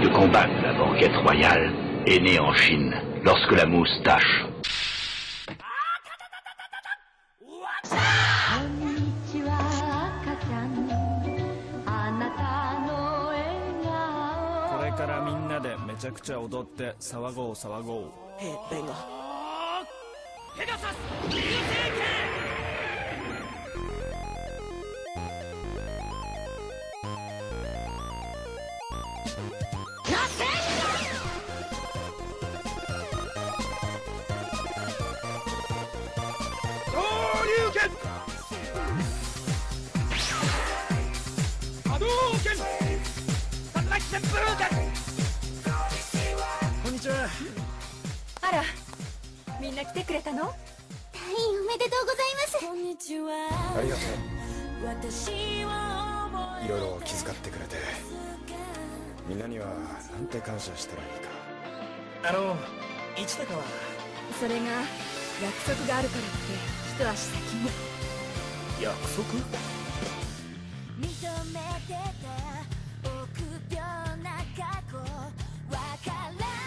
de combattre la banquette royale est née en Chine, lorsque la mousse tâche.あら、みんな来てくれたの？退院おめでとうございます。ありがとう。いろいろ気遣ってくれて、みんなにはなんて感謝したらいいか。市高はそれが約束があるからって一足先に。約束？認めてた臆病な過去わからない。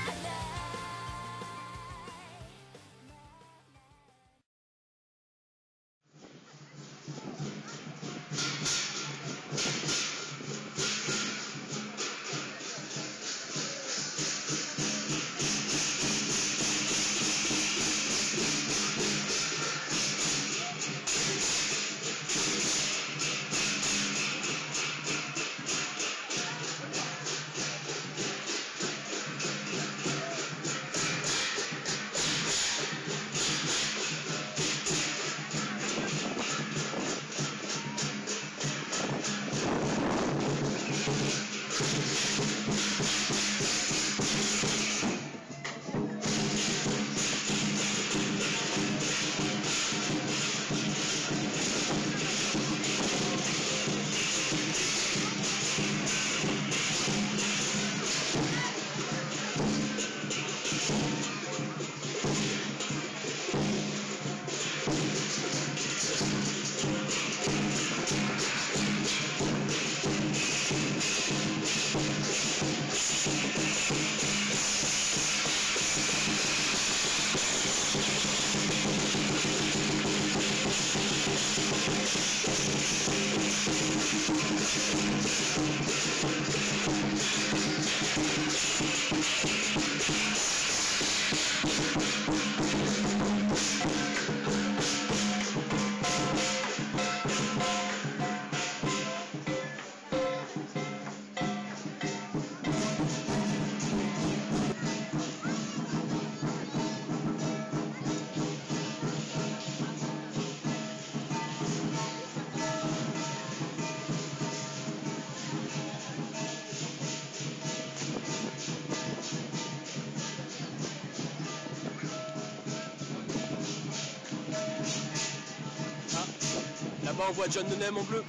Là-bas on voit John Denham en bleu.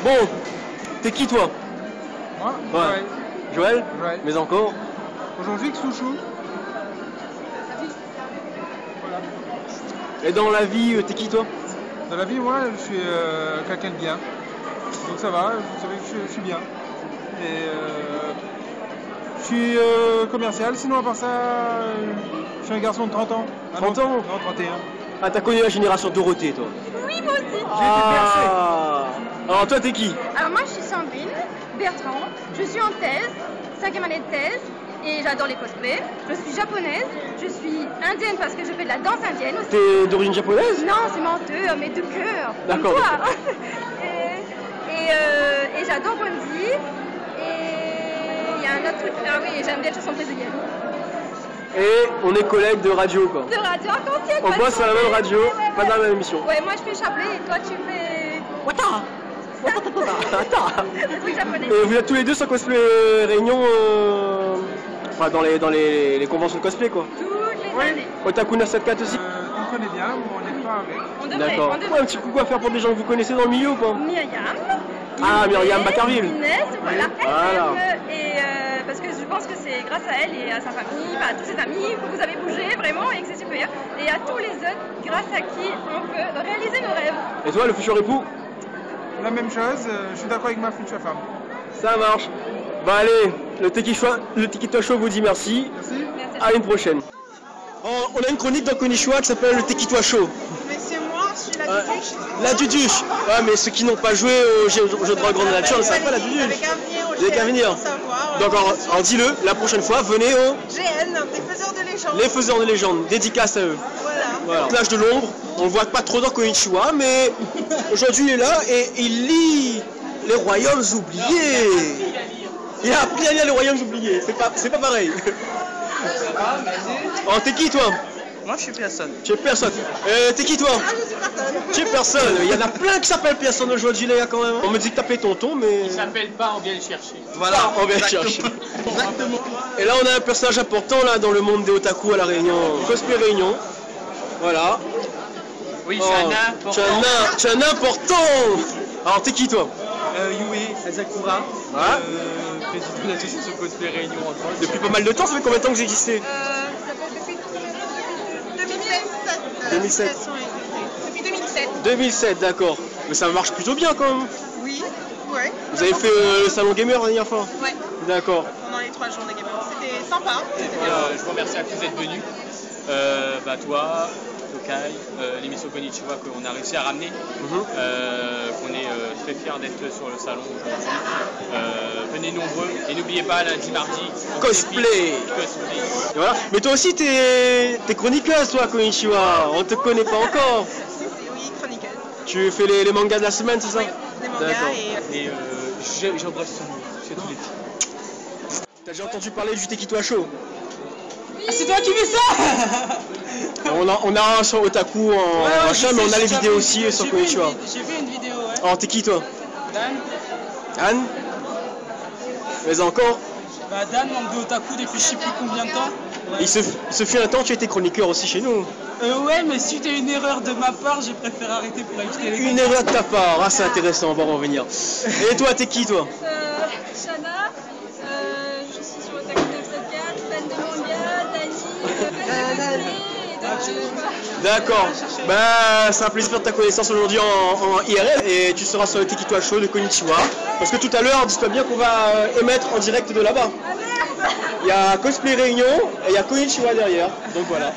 Bon, t'es qui toi? Moi, Ouais. Joël? Joël. Mais encore? Aujourd'hui, Xouchou. Voilà. Et dans la vie, t'es qui toi? Dans la vie, moi, je suis quelqu'un de bien. Donc ça va, vous savez que je suis bien. Et je suis commercial, sinon à part ça, je suis un garçon de 30 ans. 30 ans? Non, 31. Ah, t'as connu la génération Dorothée, toi? Oui, moi aussi. J'ai été bercé. Alors, toi, t'es qui? Alors moi, je suis Sandrine Bertrand. Je suis en thèse, 5e année de thèse, et j'adore les cosplays. Je suis japonaise, je suis indienne parce que je fais de la danse indienne aussi. T'es d'origine japonaise? Non, c'est menteux, mais de cœur. comme D'accord. toi. et j'adore Bondy. Et il y a un autre truc. Ah oui, j'aime bien les chansons brésiliennes. Et on est collègues de radio, quoi. De radio arc-en-ciel. On bosse sur la même radio, pas dans la même émission. Ouais, moi je fais Chapelet et toi tu fais. Wata! Attends! Le truc japonais. Et vous êtes tous les deux sur Cosplay Réunion, enfin dans les conventions de cosplay, quoi. Toutes les Oui. années. Otaku 974 aussi? On me connaît bien, mais on n'est pas avec. On devrait. D'accord. On Ouais, devrait. un petit coucou à faire pour des gens que vous connaissez dans le milieu ou pas? Myriam. Ah, Myriam Bacarville. Inès, voilà. Voilà. Et parce que je pense que c'est grâce à elle et à sa famille, à tous ses amis, que vous avez bougé vraiment et que c'est super. Et à tous les autres, grâce à qui on peut réaliser nos rêves. Et toi, le futur époux? La même chose, je suis d'accord avec ma future femme. Ça marche. Bah allez, le Tekito Show vous dit merci. Merci. À une prochaine. On a une chronique dans Konnichiwa qui s'appelle le Tekito Show. Mais c'est moi, je suis la duduche. La Duduche. Ouais, mais ceux qui n'ont pas joué au jeu de rôle Grande Nature ne savent pas la Duduche. Avec un venir au Vous avez qu'à venir. pour savoir. Donc alors dis-le, la prochaine fois, venez au GN, des faiseurs de légendes. Les Faiseurs de Légendes, dédicace à eux. Voilà. L'âge de l'ombre, on le voit pas trop dans Konnichiwa, mais aujourd'hui il est là et il lit les royaumes oubliés. Il a appris à lire les royaumes oubliés, c'est pas pareil. Oh, t'es qui toi? Moi, je suis personne. Tu es personne. T'es qui toi? Ah, je suis personne. Tu es personne. Il y en a plein qui s'appellent personne aujourd'hui, les gars, quand même. On me dit que t'appelles tonton, mais. Il s'appelle pas, on vient le chercher. Voilà, on vient le chercher. Exactement. Et là, on a un personnage important là dans le monde des otaku à la Réunion. Cosplay Réunion. Voilà. Oui, Oh, c'est un nain. tu es un important. Alors, t'es qui toi? Yui Asakura, Ouais. président de l'association Cosplay Réunion en France. Depuis pas mal de temps, ça fait combien de temps que vous existez? Depuis 2007. 2007. Depuis 2007. 2007, d'accord. Mais ça marche plutôt bien quand même. Oui, ouais. Vous avez fait le salon gamer la dernière fois? Ouais, D'accord. pendant les 3 jours de gamers. C'était sympa. Je vous remercie à tous d'être venus. Toi, Tokai, l'émission Konnichiwa qu'on a réussi à ramener. On est très fiers d'être sur le salon aujourd'hui. Venez nombreux et n'oubliez pas lundi, mardi. Cosplay. Et voilà. Mais toi aussi t'es chroniqueuse toi, Konnichiwa. On te connaît pas encore. Oui, chroniqueuse. Tu fais les mangas de la semaine, c'est ça? Oui, des mangas D'accord. et... j'embrasse chez tous les filles. T'as déjà entendu parler du Tekito Show? Ah, c'est toi qui fais ça. On a un sur Otaku en machin, mais on a les vidéos aussi sur Konnichiwa. J'ai fait une vidéo, ouais. Alors t'es qui toi? Dan. Anne? Mais encore? Bah Dan manque de otaku depuis je sais plus combien de temps. Il se fut un temps, tu étais chroniqueur aussi chez nous. Ouais, mais suite à une erreur de ma part, j'ai préféré arrêter pour éviter les Une erreur de ta part, ah c'est intéressant, on va en revenir. Et toi, t'es qui toi? Shana, je suis sur Otaku 974, fan de manga, Dani, D'accord. Bah, c'est un plaisir de faire ta connaissance aujourd'hui en IRL et tu seras sur le Tekito Show de Konnichiwa. Parce que tout à l'heure, dis-toi bien qu'on va émettre en direct de là-bas. Il y a Cosplay Réunion et il y a Konnichiwa derrière. Donc voilà.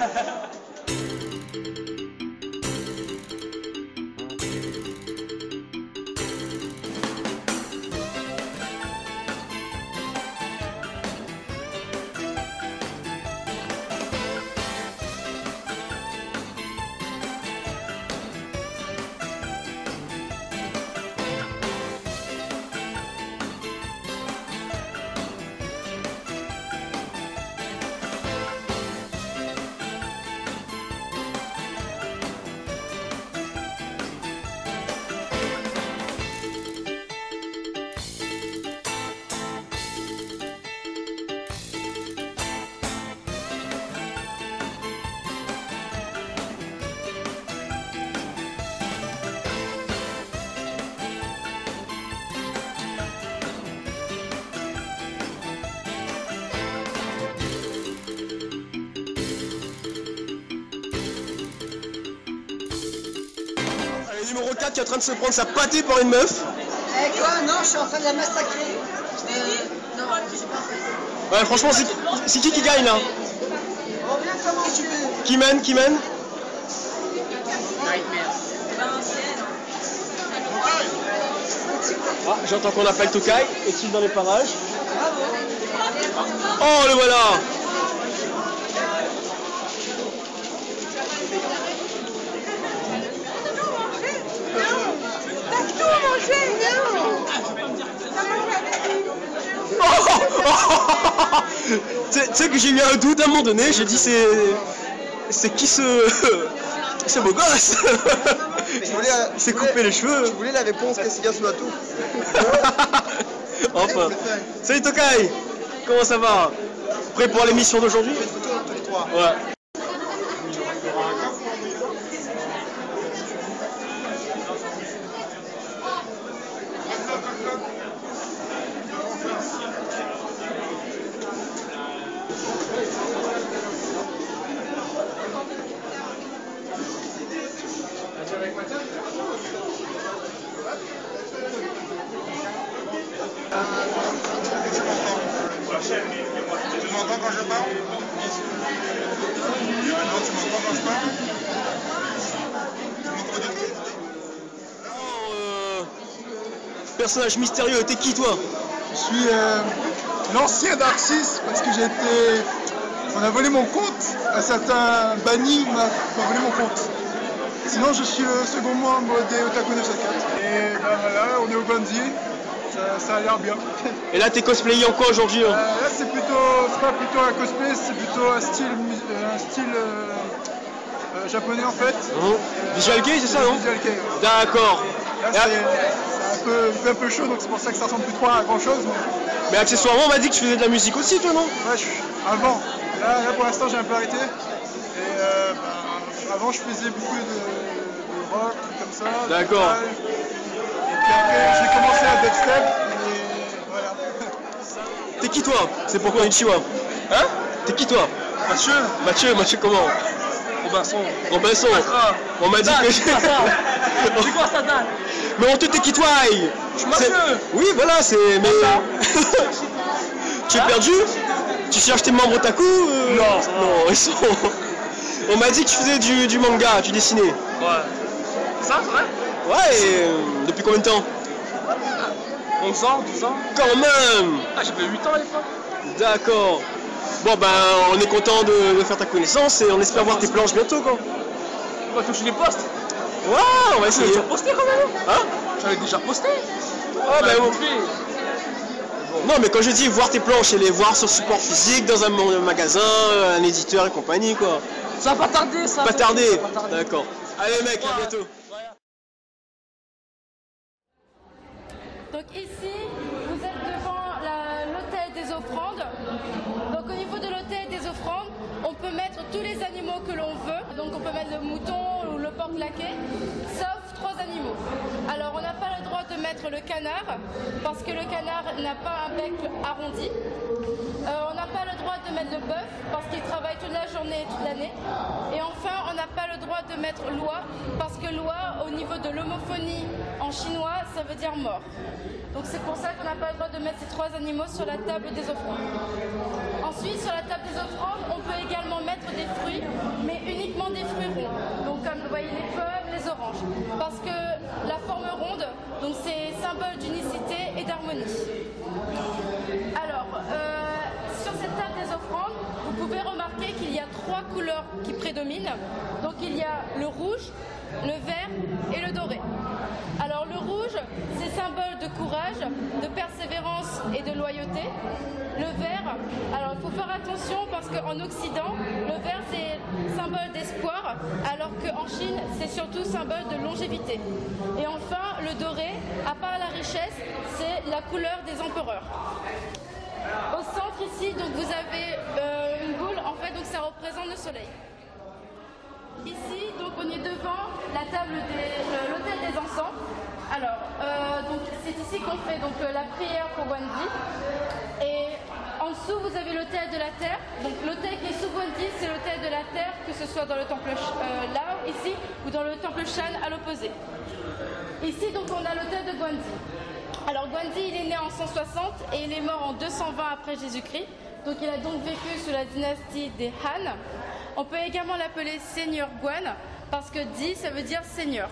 numéro 4 qui est en train de se prendre sa pâtée par une meuf. Eh quoi? Non, je suis en train de la massacrer. Non, je sais pas. Ouais, franchement, c'est qui gagne là? Reviens comment tu veux. Qui mène? Ah, j'entends qu'on appelle Tokai. Est-il dans les parages? Oh, le voilà! Tu sais que j'ai eu un doute à un moment donné, j'ai dit c'est qui ce beau gosse? C'est couper les cheveux. Je voulais la réponse qu'est-ce qu'il y a sous la toux. Enfin. Salut Tokai, comment ça va? Prêt pour l'émission d'aujourd'hui? Ouais. Tu m'entends quand je parle? Non, tu m'entends quand je parle? Personnage mystérieux, t'es qui toi? Je suis l'ancien Darksis parce que j'ai été... On a volé mon compte, un certain Banni m'a volé mon compte. Sinon je suis le second membre des Otaku 954. Et ben voilà, on est au Banzi, ça a l'air bien. Et là t'es cosplayé en quoi aujourd'hui? Là c'est pas plutôt un cosplay, c'est plutôt un style japonais en fait. Visual Kei, c'est ça non? Visual Kei. D'accord. Là c'est un peu chaud donc c'est pour ça que ça ressemble plus trop à grand chose. Mais accessoirement on m'a dit que tu faisais de la musique aussi toi non? Ouais, avant. Là pour l'instant j'ai un peu arrêté. Et avant je faisais beaucoup de rock, trucs comme ça. D'accord. Et puis après j'ai commencé à dubstep et voilà. T'es qui toi? C'est pour Konnichiwa. Hein? T'es qui toi? Mathieu comment? Robinson. On m'a dit que... C'est quoi ça date? Mais on te t'es qui toi? Je suis Mathieu. Oui voilà c'est... Mais... Tu es perdu? Tu cherches tes membres otaku? Non, ils sont... On m'a dit que tu faisais du manga, tu dessinais. Ouais. Ça, c'est vrai? Ouais, et depuis combien de temps? 11 ans, 12 ans. Quand même! Ah, j'avais 8 ans à l'époque. D'accord. Bon ben, on est content de faire ta connaissance et on espère voir tes planches bientôt quoi. On va toucher les postes. Ouais, on va essayer. J'avais déjà posté quand même. Hein? J'avais déjà posté. Ah ben bon. Non mais quand je dis voir tes planches, c'est les voir sur support physique, dans un magasin, un éditeur et compagnie quoi. Ça va pas tarder ça. Pas tarder. D'accord. Allez mec, à bientôt. Donc ici, vous êtes devant l'hôtel des offrandes. Donc au niveau de l'hôtel des offrandes, on peut mettre tous les animaux que l'on veut. Donc on peut mettre le mouton ou le porc laqué, sauf 3 animaux. Alors on n'a pas le droit de mettre le canard, parce que le canard n'a pas un bec arrondi. On n'a pas le droit de mettre le bœuf, parce qu'il travaille toute la journée et toute l'année. Et enfin, on n'a pas le droit de mettre l'oie, parce que l'oie, au niveau de l'homophonie en chinois, ça veut dire mort. Donc c'est pour ça qu'on n'a pas le droit de mettre ces 3 animaux sur la table des offrandes. Ensuite, sur la table des offrandes, on peut également mettre des fruits, mais uniquement des fruits ronds. Donc comme vous voyez les pommes, les oranges. Parce que la forme ronde, donc c'est symbole d'unicité et d'harmonie. Alors, sur cette table des offrandes, vous pouvez remarquer qu'il y a 3 couleurs qui prédominent. Donc il y a le rouge, le vert et le doré. Alors le rouge, c'est symbole de courage, de persévérance et de loyauté. Le vert, alors il faut faire attention parce qu'en Occident, le vert c'est symbole d'espoir, alors qu'en Chine, c'est surtout symbole de longévité. Et enfin, le doré, à part la richesse, c'est la couleur des empereurs. Au centre ici, donc vous avez une boule, en fait, donc ça représente le soleil. Ici, donc on est devant la table de l'hôtel des encens. Alors, donc c'est ici qu'on fait donc la prière pour Wendy. Et En dessous, vous avez l'autel de la Terre. Donc l'autel qui est sous Gwendi, c'est l'autel de la Terre, que ce soit dans le temple Lao, ici, ou dans le temple Shan, à l'opposé. Ici, donc, on a l'autel de Gwendi. Alors Gwendi, il est né en 160 et il est mort en 220 après Jésus-Christ. Donc il a donc vécu sous la dynastie des Han. On peut également l'appeler Seigneur Guan, parce que Di, ça veut dire Seigneur.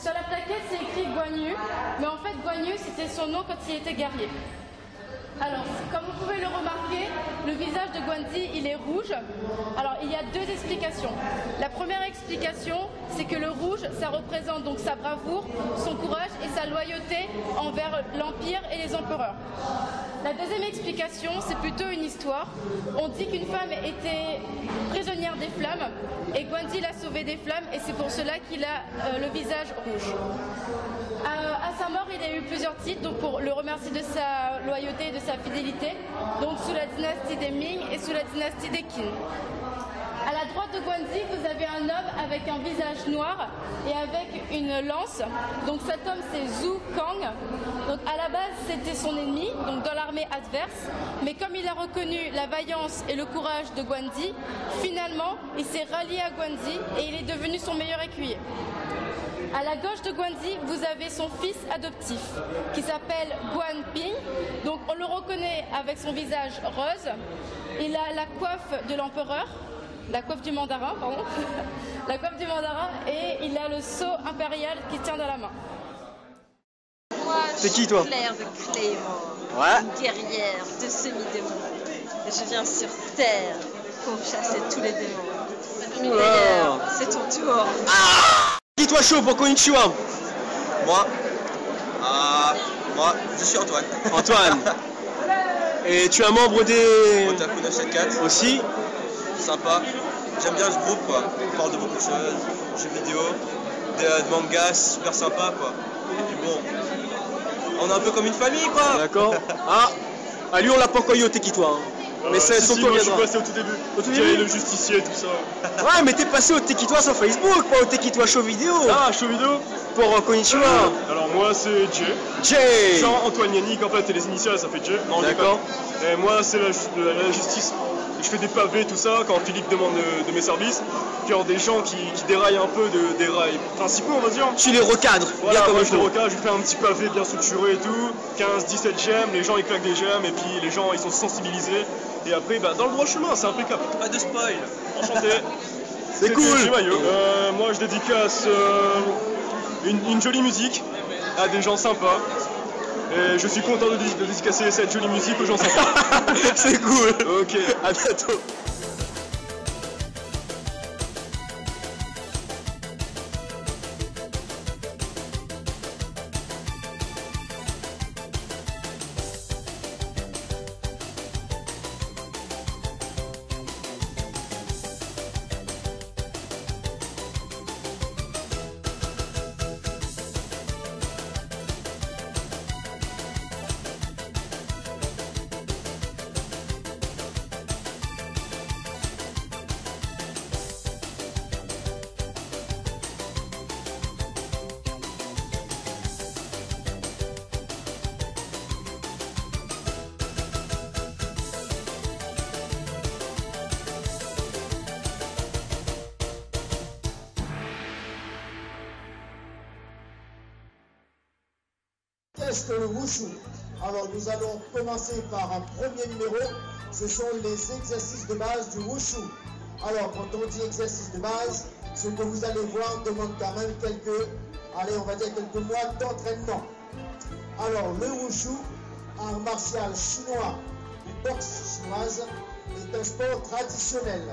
Sur la plaquette, c'est écrit Guan Yu, mais en fait, Guan Yu, c'était son nom quand il était guerrier. Alors, comme vous pouvez le remarquer, le visage de Gwendi, il est rouge. Alors, il y a deux explications. La première explication, c'est que le rouge, ça représente donc sa bravoure, son courage et sa loyauté envers l'Empire et les empereurs. La deuxième explication, c'est plutôt une histoire. On dit qu'une femme était prisonnière des flammes et Gwendi l'a sauvée des flammes et c'est pour cela qu'il a le visage rouge. À sa mort, il a eu plusieurs titres donc pour le remercier de sa loyauté et de sa fidélité, donc sous la dynastie des Ming et sous la dynastie des Qin. À la droite de Gwendi, vous avez un homme avec un visage noir et avec une lance. Donc cet homme, c'est Zhu Kang. Donc à la base, c'était son ennemi, donc dans l'armée adverse. Mais comme il a reconnu la vaillance et le courage de Gwendi, finalement, il s'est rallié à Gwendi et il est devenu son meilleur écuyer. À la gauche de Gwendi, vous avez son fils adoptif qui s'appelle Guan Ping. Donc on le reconnaît avec son visage rose. Il a la coiffe de l'empereur. La coiffe du mandarin, pardon. La coiffe du mandarin et il a le sceau impérial qui tient dans la main. Moi, c'est qui toi? Claire de Clément, ouais. Une guerrière de semi-démons. Et je viens sur Terre pour chasser tous les démons. D'ailleurs, c'est ton tour. Dis-toi chaud pour Konnichiwa. Moi, je suis Antoine. Antoine. Et tu es un membre des... Otaku 974. Aussi. Sympa. J'aime bien ce groupe quoi. On parle de beaucoup de choses, jeux vidéo, de mangas, super sympa quoi. Et puis bon, on est un peu comme une famille quoi. D'accord. Ah, lui on l'a pas encore eu au Tekitwa. Mais c'est son tour. Je suis passé au tout début. Au tout début, le justicier et tout ça. Ouais, mais t'es passé au Tekitwa sur Facebook, pas au Tekitwa show vidéo. Ah, show vidéo. Pour Konnichiwa. Alors moi c'est Jay. Jay. Jean-Antoine Yannick, en fait, et les initiales ça fait Jay. D'accord. Et moi c'est la justice. Je fais des pavés, tout ça, quand Philippe demande de mes services. Puis alors des gens qui déraillent un peu des rails principaux, on va dire. Tu les recadres. Voilà, moi je les recadre, je fais un petit pavé bien structuré et tout. 15-17 gemmes, les gens ils claquent des gemmes et puis les gens ils sont sensibilisés. Et après, bah, dans le droit chemin, c'est impeccable. Pas de spoil. Enchanté. C'est cool. Moi je dédicace une jolie musique à des gens sympas. Et je suis content de dédicacer cette jolie musique aux gens sympas. C'est cool. Ok, à bientôt. Qu'est-ce que le wushu? Alors nous allons commencer par un premier numéro, ce sont les exercices de base du wushu. Alors quand on dit exercice de base, ce que vous allez voir demande quand même quelques mois d'entraînement. Alors le wushu, art martial chinois, une boxe chinoise, est un sport traditionnel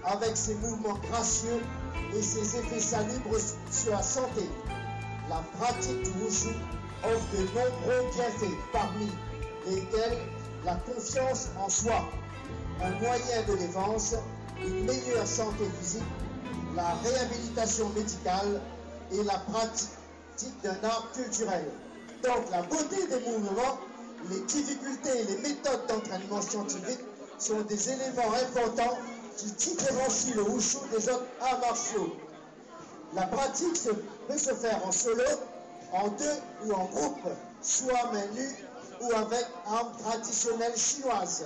avec ses mouvements gracieux et ses effets salubres sur la santé. La pratique du wushu offre de nombreux bienfaits, parmi lesquels la confiance en soi, un moyen de défense, une meilleure santé physique, la réhabilitation médicale et la pratique d'un art culturel. Donc la beauté des mouvements, les difficultés et les méthodes d'entraînement scientifique sont des éléments importants qui différencient le wushu des autres arts martiaux. La pratique peut se faire en solo, en deux ou en groupe, soit main nue ou avec armes traditionnelles chinoises.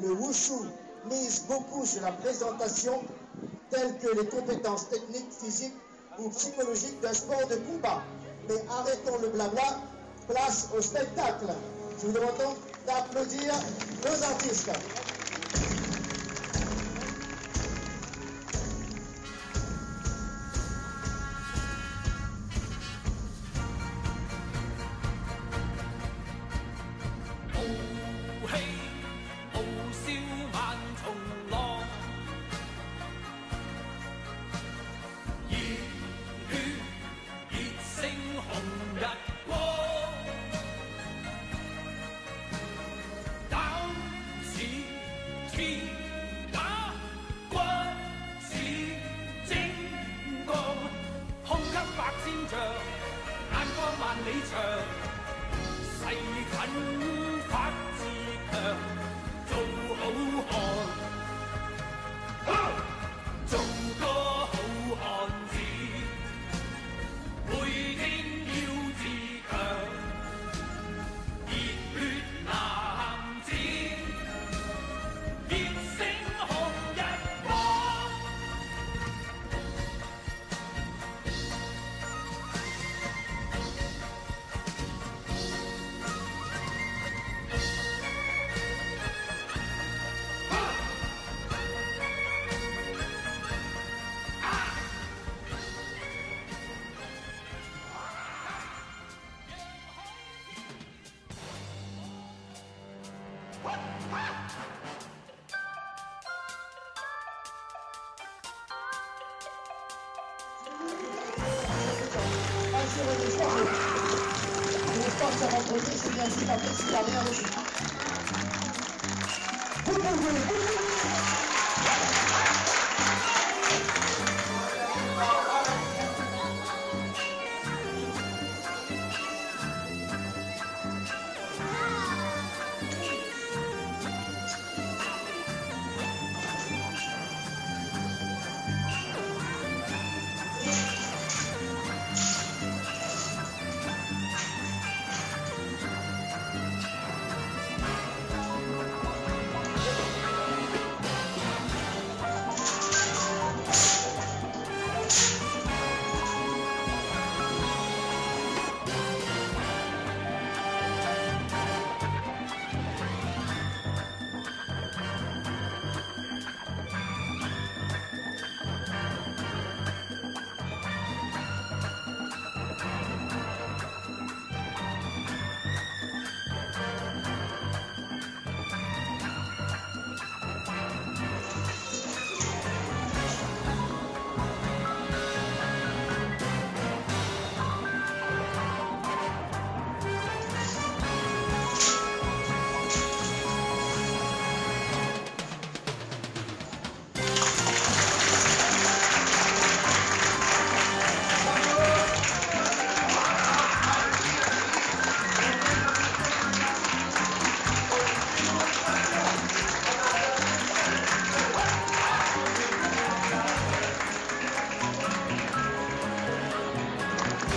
Le wushu mise beaucoup sur la présentation, telles que les compétences techniques, physiques ou psychologiques d'un sport de combat. Mais arrêtons le blabla, place au spectacle. Je vous demande donc d'applaudir nos artistes.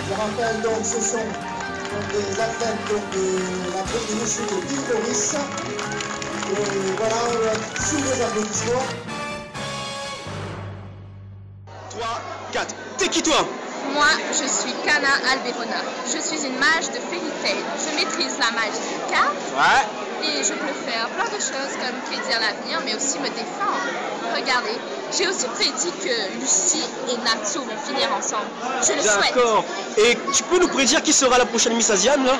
Je rappelle donc ce sont des athlètes de la Côte de Wushu de l'île Maurice. Et voilà, on va sous les applaudissements. 3, 4. T'es qui toi? Moi, je suis Kana Alberona. Je suis une mage de Fairy Tail. Je maîtrise la magie des cartes. Ouais. Et je peux faire plein de choses comme prédire l'avenir, mais aussi me défendre. Regardez, j'ai aussi prédit que Lucie et Natsu vont finir ensemble. Je le souhaite. D'accord. Et tu peux nous prédire qui sera la prochaine Miss Asian là?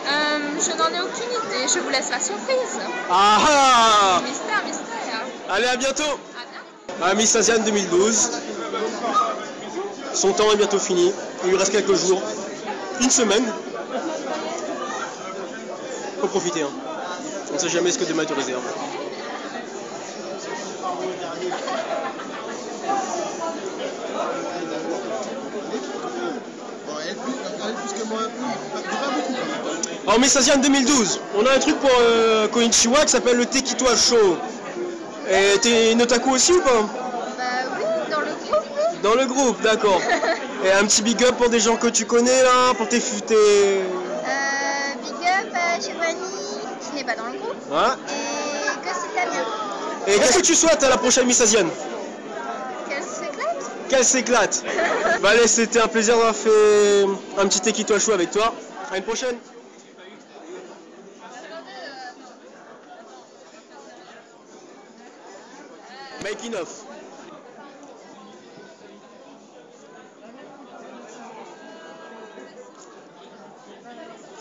Je n'en ai aucune idée. Je vous laisse la surprise. Ah ah! Mystère, mystère. Allez, à bientôt. À Miss Asian 2012. Son temps est bientôt fini. Il lui reste quelques jours. Une semaine. Faut profiter. Hein. On ne sait jamais ce que demain est réserve. En Miss Asian 2012, on a un truc pour Konichiwa qui s'appelle le Tekitwa Show. Et t'es une otaku aussi ou pas? Bah oui, dans le groupe. Dans le groupe, d'accord. Et un petit big up pour des gens que tu connais là, pour tes... Big up à Giovanni Ouais. Et que c'était bien. Et qu'est-ce que tu souhaites à la prochaine Miss Asienne? Qu'elle s'éclate. Qu'elle s'éclate. Bah allez, c'était un plaisir d'avoir fait un petit Tekito Show avec toi. À une prochaine. Making of.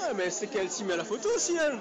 Ah mais c'est qu'elle s'y met à la photo aussi elle.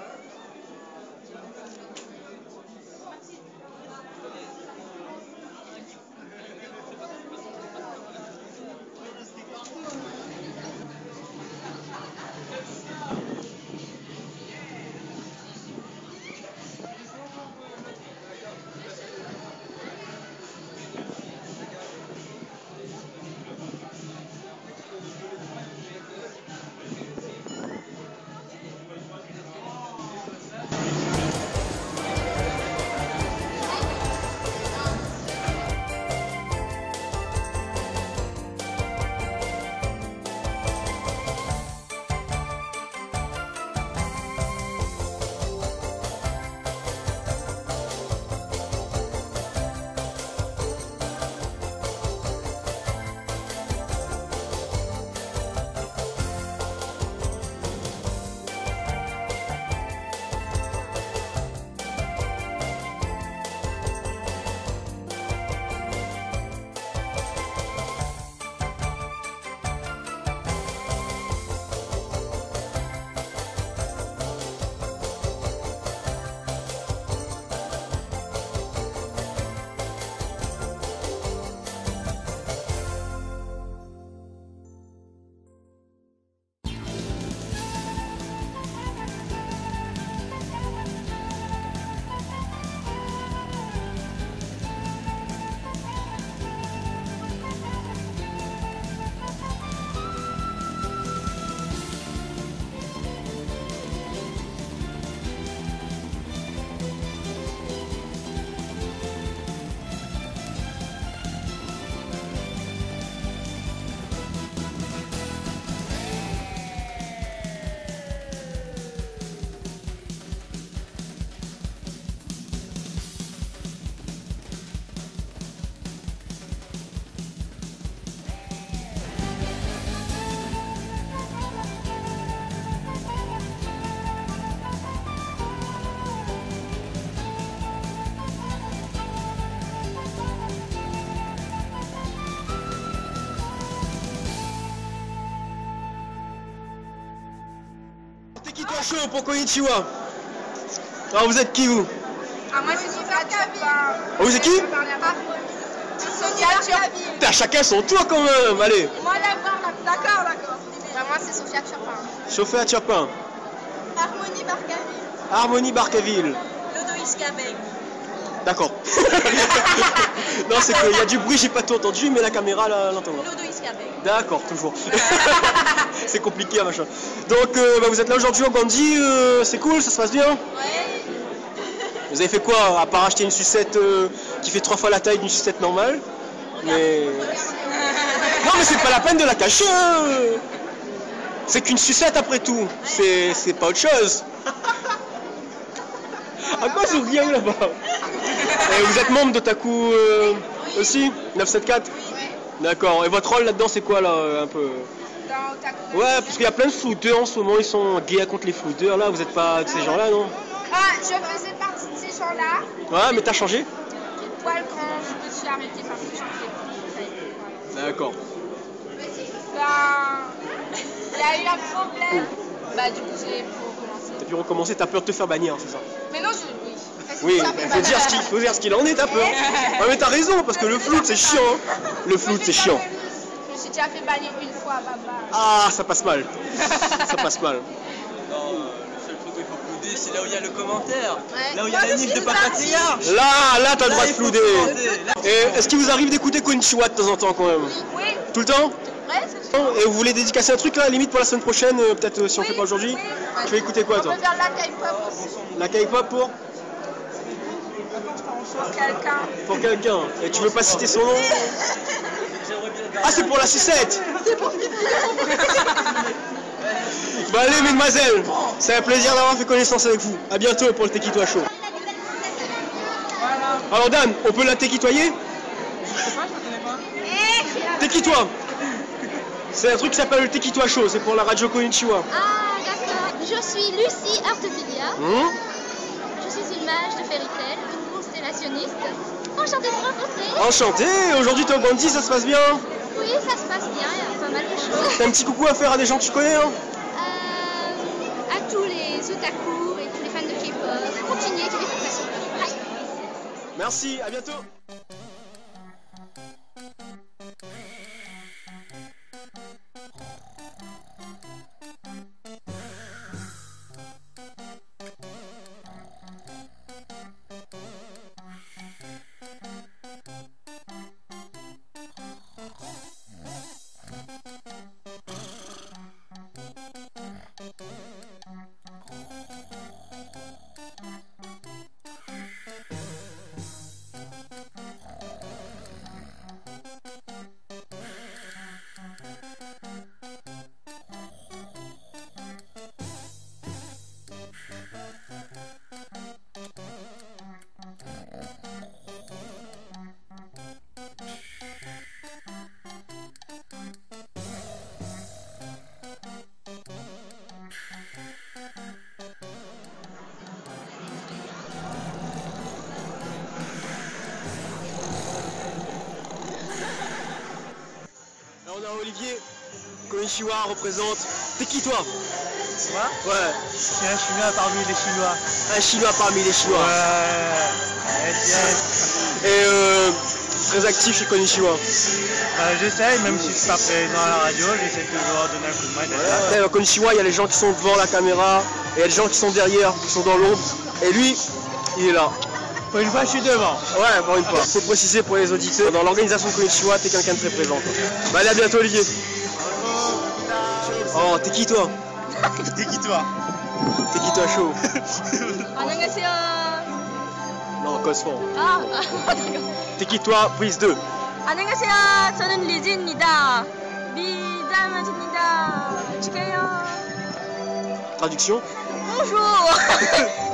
Tekito Show pour Konnichiwa. Alors vous êtes qui vous? Ah moi je suis Sophia Turpin. Oh, vous êtes qui? Sophia Turpin. T'as chacun son tour quand même, allez. Moi d'abord, d'accord. Moi c'est Sophia Turpin. Sophia Turpin. Harmonie Barcaville. Harmonie Barcaville. Lodoïs Cabeg. D'accord. Non, c'est qu'il y a du bruit, j'ai pas tout entendu, mais la caméra l'entend. Lodoïs Cabeg. D'accord, toujours. C'est compliqué, machin. Donc, vous êtes là aujourd'hui au Gandhi, c'est cool, ça se passe bien? Ouais. Vous avez fait quoi, à part acheter une sucette qui fait 3 fois la taille d'une sucette normale? Mais... Non, mais c'est pas la peine de la cacher, hein. C'est qu'une sucette après tout, c'est pas autre chose. À quoi je regarde là-bas? Et vous êtes membre d'Otaku aussi 974? D'accord, et votre rôle là-dedans c'est quoi là, un peu? Dans Otaku. Ouais, parce qu'il y a plein de flouteurs en ce moment, ils sont gays contre les flouteurs là, vous êtes pas de ces gens-là, non? Ah, je faisais partie de ces gens-là. Ouais, mais t'as changé? Poil quand je me suis arrêtée parce que j'en fais. D'accord. Ben, il y a eu un problème. Bah du coup j'ai pu recommencer. T'as pu recommencer, t'as peur de te faire bannir, c'est ça? Mais non, Oui, il faut dire ce qu'il en est, t'as peur. Ouais, mais t'as raison, parce que le flout c'est chiant. Hein. Le flout c'est chiant. Je me suis déjà fait bannir une fois, baba. Ah, ça passe mal. Ça passe mal. Non, le seul truc où il faut flouder, c'est là où il y a le commentaire. Ouais. Là où il y a la niche de patriarche. Là, t'as le droit de flouder. Et est-ce qu'il vous arrive d'écouter Konnichiwa de temps en temps quand même? Oui. Tout le temps? Ouais, c'est sûr. Et vous voulez dédicacer un truc là, limite pour la semaine prochaine, peut-être si on fait pas aujourd'hui? Tu vas écouter quoi toi? On peut faire la K-pop aussi. La K-pop pour? Pour quelqu'un. Pour quelqu'un. Et tu veux pas citer son nom? Ah, c'est pour la sucette! C'est pour Fifi. Bon allez mesdemoiselles, c'est un plaisir d'avoir fait connaissance avec vous. A bientôt pour le Tekitoa Show. Alors Dan, on peut la tekitoyer? Je sais pas, je ne connais pas. Tekitoa. C'est un truc qui s'appelle le Tekitoa Show, c'est pour la radio Konnichiwa. Ah, d'accord. Je suis Lucie Artepilia. Je suis une mage de Fairy Tail, une constellationniste. Enchantée de vous rencontrer. Enchanté, aujourd'hui t'es au Bounty, ça se passe bien? Oui, ça se passe bien, il y a pas mal de choses. T'as un petit coucou à faire à des gens que tu connais, hein? À tous les otaku et tous les fans de K-pop, continuez, tous les fans de façon. Bye. Merci, à bientôt. Là on a Olivier, Konnichiwa représente. T'es qui toi? Moi? Ouais. Je suis un Chinois parmi les Chinois. Un Chinois parmi les Chinois. Ouais. Et très actif chez Konnichiwa. J'essaie, même si je suis pas présent à la radio, j'essaie toujours de donner un coup de main. Après, à Konnichiwa, il y a les gens qui sont devant la caméra, et il y a les gens qui sont derrière, qui sont dans l'ombre. Et lui, il est là. Pour une fois, je suis devant. Ouais, pour une fois. Faut préciser pour les auditeurs, dans l'organisation de Konnichiwa, t'es quelqu'un de très présent. Bah allez, à bientôt Olivier. Oh, t'es qui toi? T'es qui toi? T'es qui toi chaud? 안녕하세요. Non, Cosfond. Ah, d'accord. T'es qui toi? Prise 2. 안녕하세요. 저는 리즈입니다. 미담입니다. 축하해요. Traduction? Bonjour.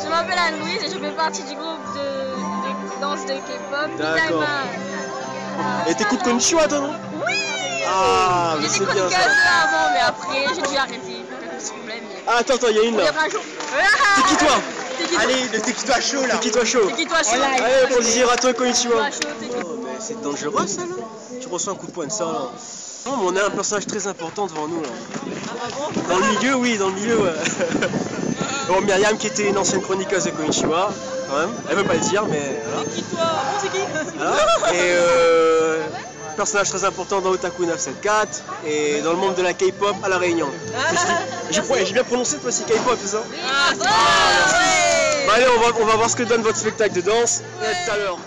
Je m'appelle Anne-Louise et je fais partie du groupe de danse de K-pop. D'accord. Et t'écoutes Konnichiwa toi, non? Oui. Ah, mais j'étais c'est bien ça. chroniqueuse avant, mais après j'ai dû arrêter pour quelques problèmes. Ah, attends, il y a une là. Un jour. T'es qui toi? Allez, le Tekitoa Show là. T'es qui toi chaud? T'es qui toi chaud? Allez, pour dire à toi Konnichiwa. Oh, mais c'est dangereux ça là. Tu reçois un coup de poing de ça là. Non, mais on a un personnage très important devant nous là. Dans le milieu, oui, dans le milieu, ouais. Bon, Myriam qui était une ancienne chroniqueuse de Konnichiwa, quand même. Elle veut pas le dire, mais voilà. C'est qui toi? On c'est qui? Voilà. Et personnage très important dans Otaku 974 et dans le monde de la K-pop à La Réunion. J'ai bien prononcé toi aussi K-pop, c'est ça? Ah, Bah allez, on va voir ce que donne votre spectacle de danse et à tout à l'heure.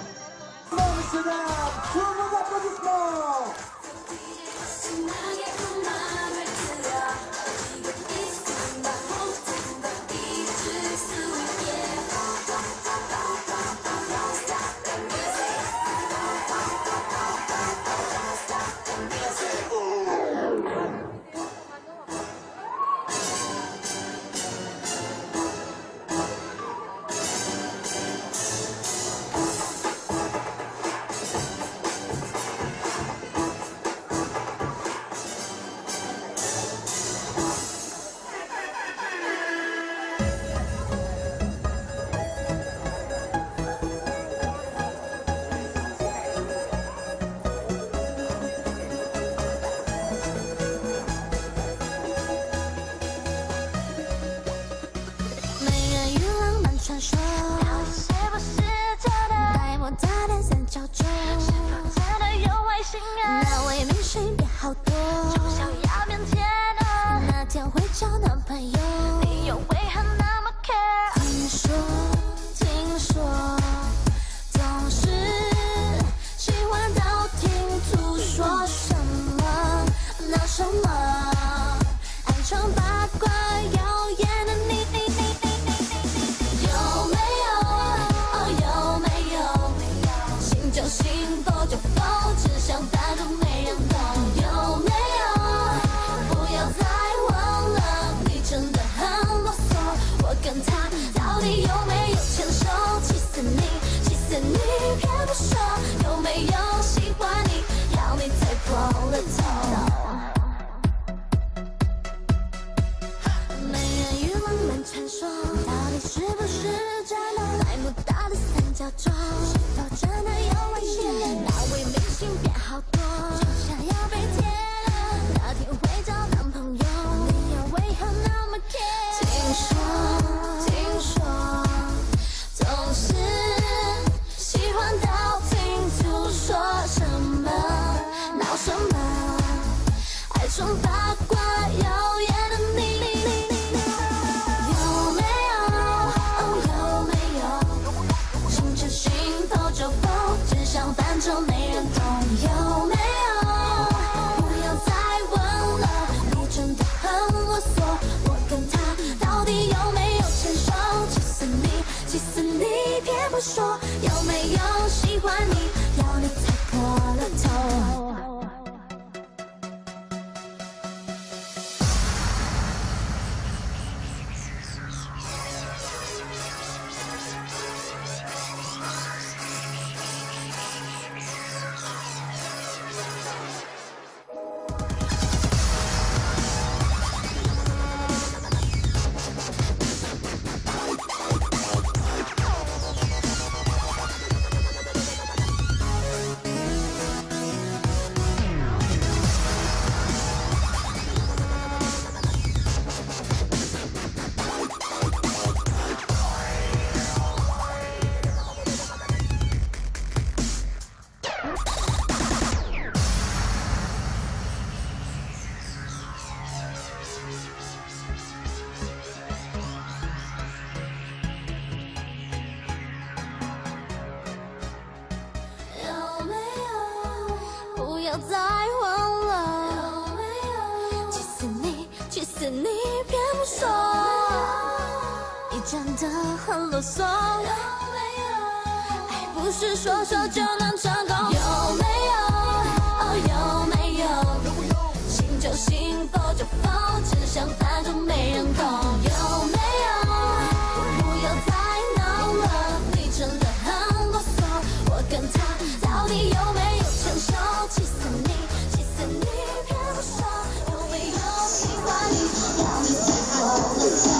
什么？爱上八卦谣言的你，有没有？哦，有没有？心知心头就否，只想反正没人懂，有没有？不要再问了，你真的很啰嗦，我跟他到底有没有牵手？气死你，气死你，偏不说，有没有喜欢你？要你才破了头。不要再问了，气死你，气死你，偏不说，你真的很啰嗦。爱不是说说就能成功，有没有？哦，有没有？心就心，否就否，只想反正没人懂，有没有？不要再闹了，你真的很啰嗦，我跟他到底有没有牵手？气死你，气死你，偏不说，有没有喜欢你？要你才破了头。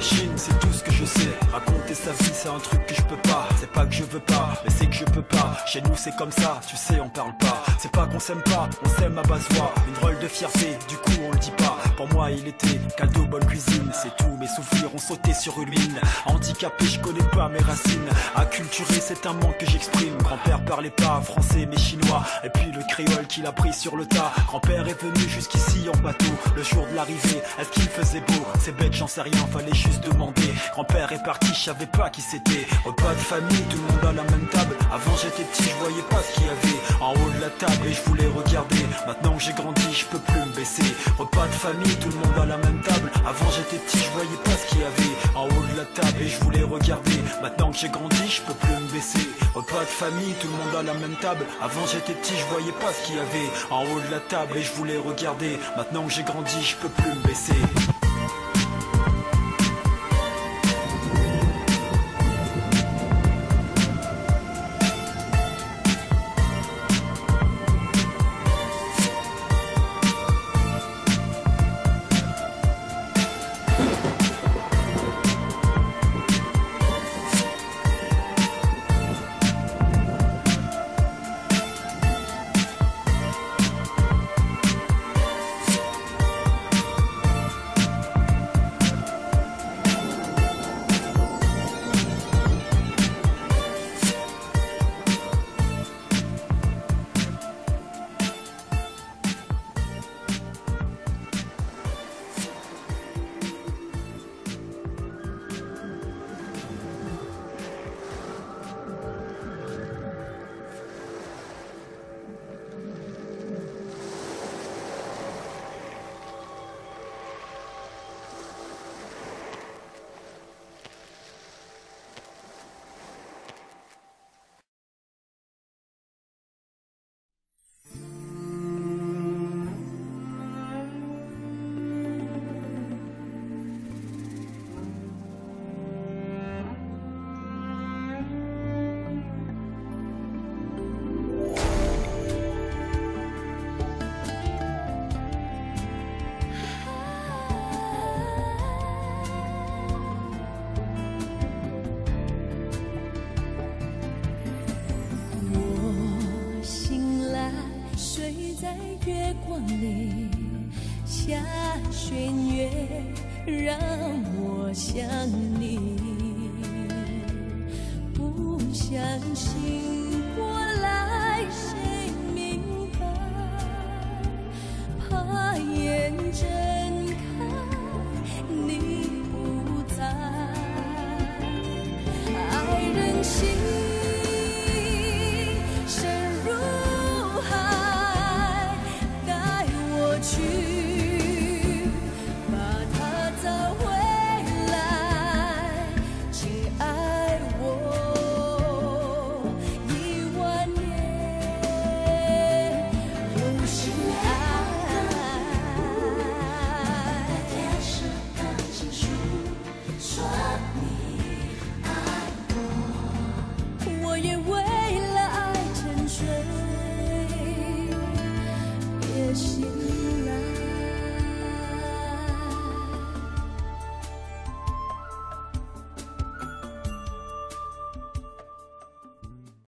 Chine, c'est tout ce que je sais. Raconter sa vie, c'est un truc que je peux pas. C'est pas que je veux pas, mais c'est que je peux pas. Chez nous, c'est comme ça, tu sais, on parle pas. C'est pas qu'on s'aime pas, on s'aime à basse voix. Une drôle de fierté, du coup, on le dit pas. Pour moi, il était caldo, bonne cuisine. C'est tout, mes souvenirs ont sauté sur une mine. Handicapé, je connais pas mes racines. Acculturé, c'est un manque que j'exprime. Grand-père parlait pas français, mais chinois. Et puis le créole qu'il a pris sur le tas. Grand-père est venu jusqu'ici en bateau. Le jour de l'arrivée, est-ce qu'il faisait beau? C'est bête, j'en sais rien, fallait juste demander. Grand-père est parti, je savais pas qui c'était. Repas de famille, tout le monde à la même table. Avant j'étais petit, je voyais pas ce qu'il y avait en haut de la table et je voulais regarder. Maintenant que j'ai grandi, je peux plus me baisser. Repas de famille, tout le monde à la même table. Avant j'étais petit, je voyais pas ce qu'il y avait en haut de la table et je voulais regarder. Maintenant que j'ai grandi, je peux plus me baisser. Repas de famille, tout le monde à la même table. Avant j'étais petit, je voyais pas ce qu'il y avait en haut de la table et je voulais regarder. Maintenant que j'ai grandi, je peux plus me baisser. 弦乐让我想你，不相信过来谁明白，怕眼睁开你不在，爱人心深如海，带我去